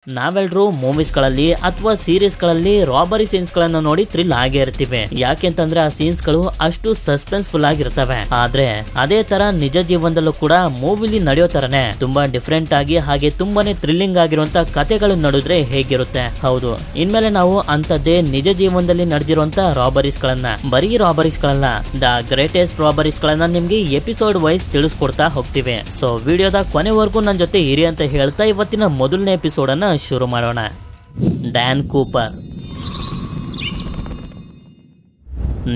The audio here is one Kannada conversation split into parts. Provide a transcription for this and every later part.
ನಾವೆಲ್ಲರೂ ಮೂವೀಸ್ ಗಳಲ್ಲಿ ಅಥವಾ ಸೀರೀಸ್ ಗಳಲ್ಲಿ ರಾಬರಿ ಸೀನ್ಸ್ ಗಳನ್ನ ನೋಡಿ ಥ್ರಿಲ್ ಆಗೇ ಇರ್ತೀವಿ. ಯಾಕೆಂತಂದ್ರೆ ಆ ಸೀನ್ಸ್ ಗಳು ಅಷ್ಟು ಸಸ್ಪೆನ್ಸ್ಫುಲ್ ಆಗಿರ್ತವೆ. ಆದ್ರೆ ಅದೇ ತರ ನಿಜ ಜೀವನದಲ್ಲೂ ಕೂಡ ಮೂವಿಲಿ ನಡೆಯೋ ತರನೇ ತುಂಬಾ ಡಿಫ್ರೆಂಟ್ ಆಗಿ ಹಾಗೆ ತುಂಬಾನೇ ಥ್ರಿಲ್ಲಿಂಗ್ ಆಗಿರುವಂತ ಕಥೆಗಳು ನಡೆದ್ರೆ ಹೇಗಿರುತ್ತೆ. ಹೌದು, ಇನ್ಮೇಲೆ ನಾವು ಅಂತದ್ದೇ ನಿಜ ಜೀವನದಲ್ಲಿ ನಡೆದಿರುವಂತ ರಾಬರೀಸ್ ಗಳನ್ನ, ಬರೀ ರಾಬರೀಸ್ ಗಳಲ್ಲ, ದ ಗ್ರೇಟೆಸ್ಟ್ ರಾಬರೀಸ್ ಗಳನ್ನ ನಿಮ್ಗೆ ಎಪಿಸೋಡ್ ವೈಸ್ ತಿಳಿಸ್ಕೊಡ್ತಾ ಹೋಗ್ತೀವಿ. ಸೊ ವಿಡಿಯೋದ ಕೊನೆವರೆಗೂ ನನ್ನ ಜೊತೆ ಇರಿ ಅಂತ ಹೇಳ್ತಾ ಇವತ್ತಿನ ಮೊದಲನೇ ಎಪಿಸೋಡ್ ಅನ್ನ ಶುರು ಮಾಡೋಣ. Dan Cooper.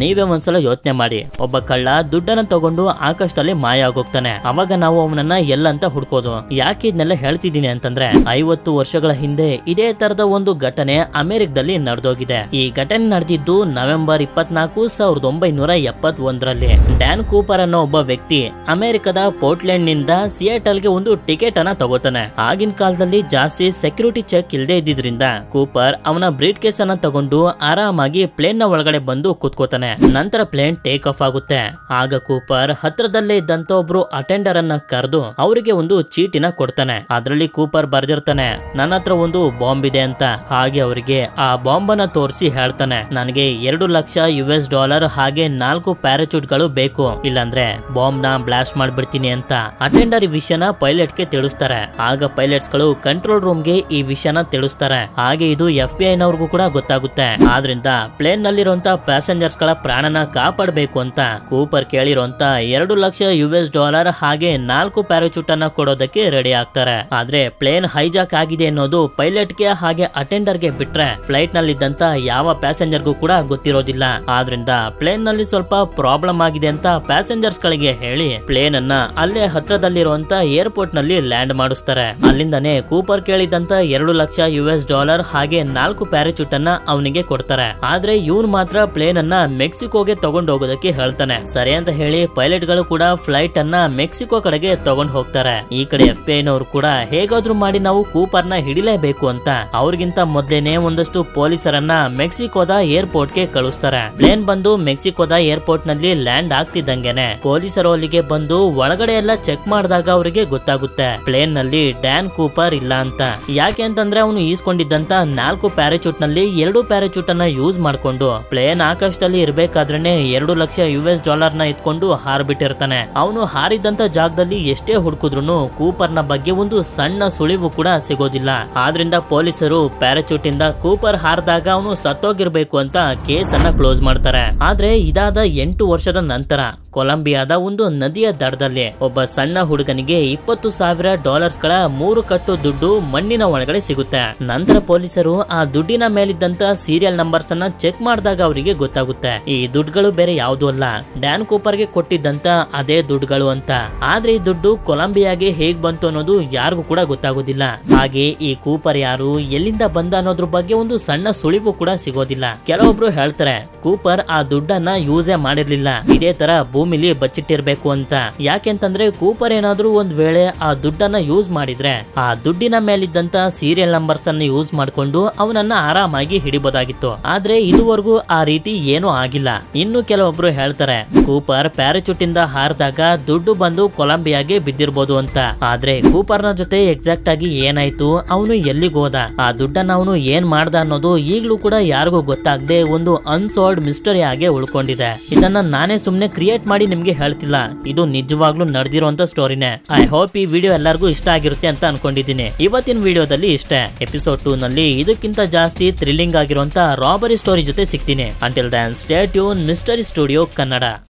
ನೀವೇ ಒಂದ್ಸಲ ಯೋಚನೆ ಮಾಡಿ, ಒಬ್ಬ ಕಳ್ಳ ದುಡ್ಡನ್ನ ತಗೊಂಡು ಆಕಾಶದಲ್ಲಿ ಮಾಯ ಆಗೋಗ್ತಾನೆ. ಅವಾಗ ನಾವು ಅವನನ್ನ ಎಲ್ಲಂತ ಹುಡ್ಕೋದು. ಯಾಕೆ ಇದನ್ನೆಲ್ಲ ಹೇಳ್ತಿದ್ದೀನಿ ಅಂತಂದ್ರೆ 50 ವರ್ಷಗಳ ಹಿಂದೆ ಇದೇ ತರದ ಒಂದು ಘಟನೆ ಅಮೆರಿಕದಲ್ಲಿ ನಡೆದೋಗಿದೆ. ಈ ಘಟನೆ ನಡೆದಿದ್ದು ನವೆಂಬರ್ 24, 1971ರಲ್ಲಿ. ಡ್ಯಾನ್ ಕೂಪರ್ ಅನ್ನೋ ಒಬ್ಬ ವ್ಯಕ್ತಿ ಅಮೆರಿಕದ ಪೋರ್ಟ್ಲೆಂಡ್ ನಿಂದ ಸಿಯಾಟಲ್ಗೆ ಒಂದು ಟಿಕೆಟ್ ಅನ್ನ ತಗೋತಾನೆ. ಆಗಿನ ಕಾಲದಲ್ಲಿ ಜಾಸ್ತಿ ಸೆಕ್ಯೂರಿಟಿ ಚೆಕ್ ಇಲ್ಲದೆ ಇದ್ದಿದ್ರಿಂದ ಕೂಪರ್ ಅವನ ಬ್ರೀಡ್ ಕೇಸ್ ಅನ್ನ ತಗೊಂಡು ಆರಾಮಾಗಿ ಪ್ಲೇನ್ ನ ಒಳಗಡೆ ಬಂದು ಕೂತ್ಕೋತಾನೆ. ನಂತರ ಪ್ಲೇನ್ ಟೇಕ್ ಆಫ್ ಆಗುತ್ತೆ. ಆಗ ಕೂಪರ್ ಹತ್ರದಲ್ಲೇ ಇದ್ದಂತ ಒಬ್ರು ಅಟೆಂಡರ್ ಅನ್ನ ಕರೆದು ಅವರಿಗೆ ಒಂದು ಚೀಟಿನ ಕೊಡ್ತಾನೆ. ಅದ್ರಲ್ಲಿ ಕೂಪರ್ ಬರ್ದಿರ್ತಾನೆ, ನನ್ನ ಹತ್ರ ಒಂದು ಬಾಂಬ್ ಇದೆ ಅಂತ. ಹಾಗೆ ಅವರಿಗೆ ಆ ಬಾಂಬ್ ಅನ್ನ ತೋರಿಸಿ ಹೇಳ್ತಾನೆ, ನನಗೆ $2,00,000 ಹಾಗೆ 4 ಪ್ಯಾರಾಚೂಟ್ ಗಳು ಬೇಕು, ಇಲ್ಲಾಂದ್ರೆ ಬಾಂಬ್ ನ ಬ್ಲಾಸ್ಟ್ ಮಾಡ್ಬಿಡ್ತೀನಿ ಅಂತ. ಅಟೆಂಡರ್ ಈ ವಿಷಯನ ಪೈಲಟ್ ಗೆ ತಿಳಿಸ್ತಾರೆ. ಆಗ ಪೈಲಟ್ಸ್ ಗಳು ಕಂಟ್ರೋಲ್ ರೂಮ್ ಗೆ ಈ ವಿಷಯನ ತಿಳಿಸ್ತಾರೆ. ಹಾಗೆ ಇದು FBI ನವರಿಗೂ ಕೂಡ ಗೊತ್ತಾಗುತ್ತೆ. ಆದ್ರಿಂದ ಪ್ಲೇನ್ ನಲ್ಲಿರುವಂತ ಪ್ಯಾಸೆಂಜರ್ಸ್ ಗಳ ಪ್ರಾಣನ ಕಾಪಾಡಬೇಕು ಅಂತ ಕೂಪರ್ ಕೇಳಿರುವಂತ $2,00,000 ಹಾಗೆ 4 ಪ್ಯಾರಾಚೂಟ್ ಅನ್ನ ಕೊಡೋದಕ್ಕೆ ರೆಡಿ ಆಗ್ತಾರೆ. ಆದ್ರೆ ಪ್ಲೇನ್ ಹೈಜಾಕ್ ಆಗಿದೆ ಅನ್ನೋದು ಪೈಲಟ್ ಗೆ ಹಾಗೆ ಅಟೆಂಡರ್ ಗೆ ಬಿಟ್ರೆ ಫ್ಲೈಟ್ ನಲ್ಲಿದ್ದಂತ ಯಾವ ಪ್ಯಾಸೆಂಜರ್ ಗೂ ಕೂಡ ಗೊತ್ತಿರೋದಿಲ್ಲ. ಆದ್ರಿಂದ ಪ್ಲೇನ್ ನಲ್ಲಿ ಸ್ವಲ್ಪ ಪ್ರಾಬ್ಲಮ್ ಆಗಿದೆ ಅಂತ ಪ್ಯಾಸೆಂಜರ್ಸ್ ಗಳಿಗೆ ಹೇಳಿ ಪ್ಲೇನ್ ಅನ್ನ ಅಲ್ಲೇ ಹತ್ರದಲ್ಲಿರುವಂತ ಏರ್ಪೋರ್ಟ್ ನಲ್ಲಿ ಲ್ಯಾಂಡ್ ಮಾಡಿಸ್ತಾರೆ. ಅಲ್ಲಿಂದಾನೆ ಕೂಪರ್ ಕೇಳಿದಂತ $2,00,000 ಹಾಗೆ 4 ಪ್ಯಾರಾಚೂಟ್ ಅನ್ನ ಅವನಿಗೆ ಕೊಡ್ತಾರೆ. ಆದ್ರೆ ಇವನ್ ಮಾತ್ರ ಪ್ಲೇನ್ ಅನ್ನ ಮೆಕ್ಸಿಕೋಗೆ ತಗೊಂಡು ಹೋಗೋದಕ್ಕೆ ಹೇಳ್ತಾನೆ. ಸರಿ ಅಂತ ಹೇಳಿ ಪೈಲಟ್ ಗಳು ಕೂಡ ಫ್ಲೈಟ್ ಅನ್ನ ಮೆಕ್ಸಿಕೋ ಕಡೆಗೆ ತಗೊಂಡು ಹೋಗ್ತಾರೆ. ಈ ಕಡೆ FBI ನವರು ಕೂಡ ಹೇಗಾದ್ರೂ ಮಾಡಿ ನಾವು ಕೂಪರ್ ನ ಹಿಡಿಲೇಬೇಕು ಅಂತ ಅವ್ರಿಗಿಂತ ಮೊದ್ಲೇನೆ ಒಂದಷ್ಟು ಪೊಲೀಸರನ್ನ ಮೆಕ್ಸಿಕೋದ ಏರ್ಪೋರ್ಟ್ ಗೆ ಕಳಿಸ್ತಾರೆ. ಪ್ಲೇನ್ ಬಂದು ಮೆಕ್ಸಿಕೋದ ಏರ್ಪೋರ್ಟ್ ನಲ್ಲಿ ಲ್ಯಾಂಡ್ ಆಗ್ತಿದ್ದಂಗೆನೆ ಪೊಲೀಸರು ಅಲ್ಲಿಗೆ ಬಂದು ಒಳಗಡೆ ಎಲ್ಲ ಚೆಕ್ ಮಾಡಿದಾಗ ಅವರಿಗೆ ಗೊತ್ತಾಗುತ್ತೆ ಪ್ಲೇನ್ ನಲ್ಲಿ ಡ್ಯಾನ್ ಕೂಪರ್ ಇಲ್ಲ ಅಂತ. ಯಾಕೆ ಅಂತಂದ್ರೆ ಅವನು ಈಸ್ಕೊಂಡಿದ್ದಂತ 4 ಪ್ಯಾರಾಚೂಟ್ ನಲ್ಲಿ 2 ಪ್ಯಾರಾಚೂಟ್ ಅನ್ನ ಯೂಸ್ ಮಾಡ್ಕೊಂಡು ಪ್ಲೇನ್ ಆಕಾಶದಲ್ಲಿ ಇರ್ಬೇಕಾದ್ರೇನೆ $2,00,000 ನ ಎತ್ಕೊಂಡು ಹಾರ್ಬಿಟ್ಟಿರ್ತಾನೆ. ಅವನು ಹಾರಿದಂತ ಜಾಗದಲ್ಲಿ ಎಷ್ಟೇ ಹುಡುಕಿದ್ರು ಕೂಪರ್ ನ ಬಗ್ಗೆ ಒಂದು ಸಣ್ಣ ಸುಳಿವು ಕೂಡ ಸಿಗೋದಿಲ್ಲ. ಆದ್ರಿಂದ ಪೊಲೀಸರು ಪ್ಯಾರಾಚೂಟ್ ಇಂದ ಕೂಪರ್ ಹಾರಿದಾಗ ಅವನು ಸತ್ತೋಗಿರ್ಬೇಕು ಅಂತ ಕೇಸ್ ಅನ್ನ ಕ್ಲೋಸ್ ಮಾಡ್ತಾರೆ. ಆದ್ರೆ ಇದಾದ 8 ವರ್ಷದ ನಂತರ ಕೊಲಂಬಿಯಾದ ಒಂದು ನದಿಯ ದಡದಲ್ಲಿ ಒಬ್ಬ ಸಣ್ಣ ಹುಡುಗನಿಗೆ $20,000 ಗಳ 3 ಕಟ್ಟು ದುಡ್ಡು ಮಣ್ಣಿನ ಒಳಗಡೆ ಸಿಗುತ್ತೆ. ನಂತರ ಪೊಲೀಸರು ಆ ದುಡ್ಡಿನ ಮೇಲಿದ್ದಂತ ಸೀರಿಯಲ್ ನಂಬರ್ಸ್ ಅನ್ನ ಚೆಕ್ ಮಾಡಿದಾಗ ಅವರಿಗೆ ಗೊತ್ತಾಗುತ್ತೆ ಈ ದುಡ್ಡುಗಳು ಬೇರೆ ಯಾವ್ದು ಅಲ್ಲ, ಡ್ಯಾನ್ ಕೂಪರ್ ಗೆ ಕೊಟ್ಟಿದ್ದಂತ ಅದೇ ದುಡ್ಡುಗಳು ಅಂತ. ಆದ್ರೆ ಈ ದುಡ್ಡು ಕೊಲಂಬಿಯಾಗೆ ಹೇಗ್ ಬಂತು ಅನ್ನೋದು ಯಾರಿಗೂ ಕೂಡ ಗೊತ್ತಾಗೋದಿಲ್ಲ. ಹಾಗೆ ಈ ಕೂಪರ್ ಯಾರು, ಎಲ್ಲಿಂದ ಬಂದ ಅನ್ನೋದ್ರ ಬಗ್ಗೆ ಒಂದು ಸಣ್ಣ ಸುಳಿವು ಕೂಡ ಸಿಗೋದಿಲ್ಲ. ಕೆಲವೊಬ್ರು ಹೇಳ್ತಾರೆ ಕೂಪರ್ ಆ ದುಡ್ಡನ್ನ ಯೂಸೇ ಮಾಡಿರ್ಲಿಲ್ಲ, ಇದೇ ತರ ಭೂಮಿಲಿ ಬಚ್ಚಿಟ್ಟಿರ್ಬೇಕು ಅಂತ. ಯಾಕೆಂತಂದ್ರೆ ಕೂಪರ್ ಏನಾದ್ರೂ ಒಂದ್ ವೇಳೆ ಆ ದುಡ್ಡನ್ನ ಯೂಸ್ ಮಾಡಿದ್ರೆ ಆ ದುಡ್ಡಿನ ಮೇಲಿದ್ದಂತ ಸೀರಿಯಲ್ ನಂಬರ್ಸ್ ಅನ್ನ ಯೂಸ್ ಮಾಡ್ಕೊಂಡು ಅವನನ್ನ ಆರಾಮಾಗಿ ಹಿಡಿಬಹುದಾಗಿತ್ತು. ಆದ್ರೆ ಇದುವರೆಗೂ ಆ ರೀತಿ ಏನೂ ಆಗಿಲ್ಲ. ಇನ್ನು ಕೆಲವೊಬ್ರು ಹೇಳ್ತಾರೆ ಕೂಪರ್ ಪ್ಯಾರಾಚೂಟ್ ಇಂದ ಹಾರಿದಾಗ ದುಡ್ಡು ಬಂದು ಕೊಲಂಬಿಯಾಗೆ ಬಿದ್ದಿರ್ಬೋದು ಅಂತ. ಆದ್ರೆ ಕೂಪರ್ ನ ಜೊತೆ ಎಕ್ಸಾಕ್ಟ್ ಆಗಿ ಏನಾಯ್ತು, ಅವನು ಎಲ್ಲಿಗೆ ಹೋದ, ಆ ದುಡ್ಡನ್ನ ಅವನು ಏನ್ ಮಾಡ್ದ ಅನ್ನೋದು ಈಗ್ಲೂ ಕೂಡ ಯಾರಿಗೂ ಗೊತ್ತಾಗದೆ ಒಂದು ಅನ್ಸಾಲ್ವ್ಡ್ ಮಿಸ್ಟರಿ ಆಗಿ ಉಳ್ಕೊಂಡಿದೆ. ಇದನ್ನ ನಾನೇ ಸುಮ್ನೆ ಕ್ರಿಯೇಟ್ ಮಾಡಿ ನಿಮ್ಗೆ ಹೇಳ್ತಿಲ್ಲ, ಇದು ನಿಜವಾಗ್ಲೂ ನಡೆದಿರುವಂತ ಸ್ಟೋರಿನೇ. ಐ ಹೋಪ್ ಈ ವಿಡಿಯೋ ಎಲ್ಲರಿಗೂ ಇಷ್ಟ ಆಗಿರುತ್ತೆ ಅಂತ ಅನ್ಕೊಂಡಿದ್ದೀನಿ. ಇವತ್ತಿನ ವಿಡಿಯೋದಲ್ಲಿ ಇಷ್ಟೇ. ಎಪಿಸೋಡ್ 2 ನಲ್ಲಿ ಇದಕ್ಕಿಂತ ಜಾಸ್ತಿ ಥ್ರಿಲ್ಲಿಂಗ್ ಆಗಿರುವಂತ ರಾಬರಿ ಸ್ಟೋರಿ ಜೊತೆ ಸಿಗ್ತೀನಿ. Until then, stay tuned, Mystery Studio Kannada.